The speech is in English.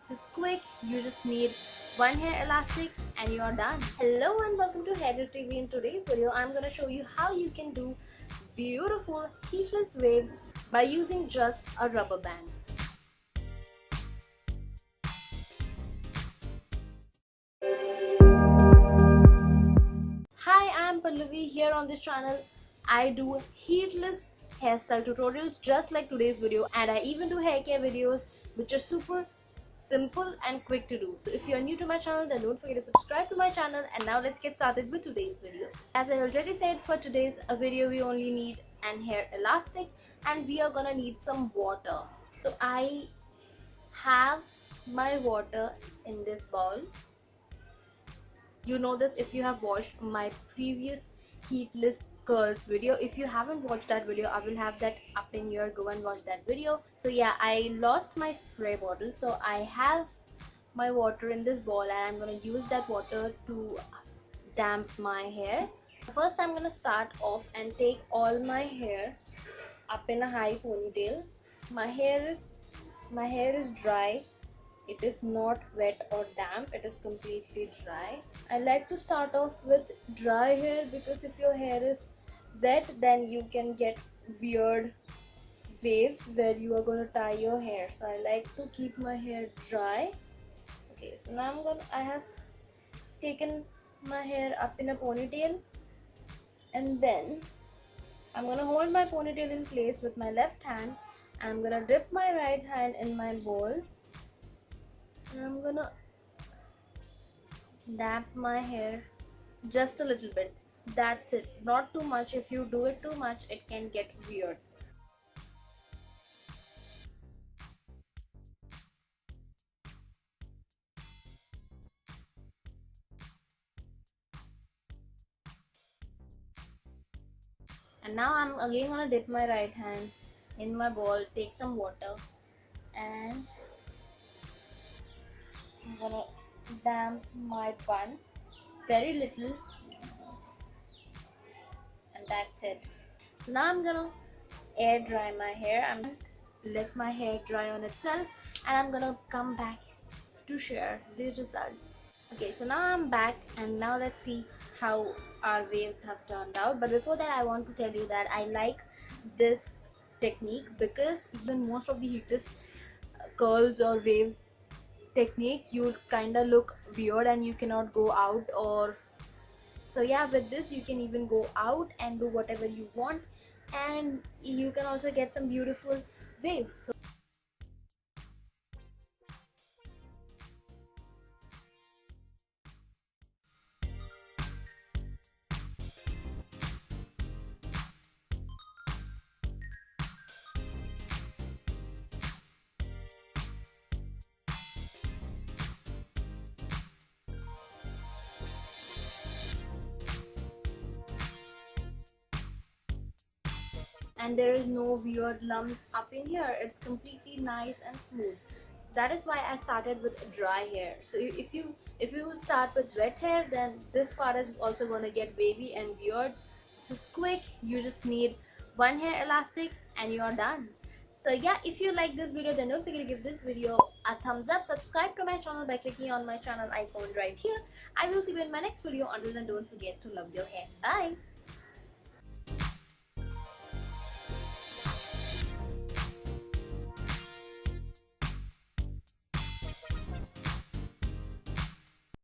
This is quick. You just need one hair elastic and you're done. Hello and welcome to Heatless TV. In today's video, I'm going to show you how you can do beautiful heatless waves by using just a rubber band. Hi, I'm Pallavi. Here on this channel, I do heatless hairstyle tutorials just like today's video, and I even do hair care videos which are super simple and quick to do. So if you're new to my channel, then don't forget to subscribe to my channel. And now let's get started with today's video. As I already said, for today's video we only need an hair elastic and we are gonna need some water. So I have my water in this bowl. You know this if you have watched my previous heatless curls video. If you haven't watched that video, I will have that up in here. Go and watch that video. So yeah, I lost my spray bottle, so I have my water in this bowl and I'm gonna use that water to damp my hair. First I'm gonna start off and take all my hair up in a high ponytail. My hair is dry. It is not wet or damp, it is completely dry. I like to start off with dry hair because if your hair is wet, then you can get weird waves where you are going to tie your hair. So I like to keep my hair dry. Okay, so now I have taken my hair up in a ponytail, and then I'm going to hold my ponytail in place with my left hand, and I'm going to dip my right hand in my bowl. And I'm gonna damp my hair just a little bit. That's it, not too much. If you do it too much, it can get weird. And now I'm again gonna dip my right hand in my bowl, take some water, and I'm gonna damp my bun very little, and that's it. So now I'm gonna air dry my hair. I'm gonna let my hair dry on itself, and I'm gonna come back to share the results. Okay, so now I'm back, and now let's see how our waves have turned out. But before that, I want to tell you that I like this technique because even most of the heatless curls or waves technique, you kind of look weird and you cannot go out. Or so yeah, with this you can even go out and do whatever you want, and you can also get some beautiful waves. And there is no weird lumps up in here. It's completely nice and smooth. So that is why I started with dry hair. So if you will start with wet hair, then this part is also going to get wavy and weird. This is quick. You just need one hair elastic and you're done. So yeah, if you like this video, then don't forget to give this video a thumbs up. Subscribe to my channel by clicking on my channel icon right here. I will see you in my next video. Until then, don't forget to love your hair. Bye.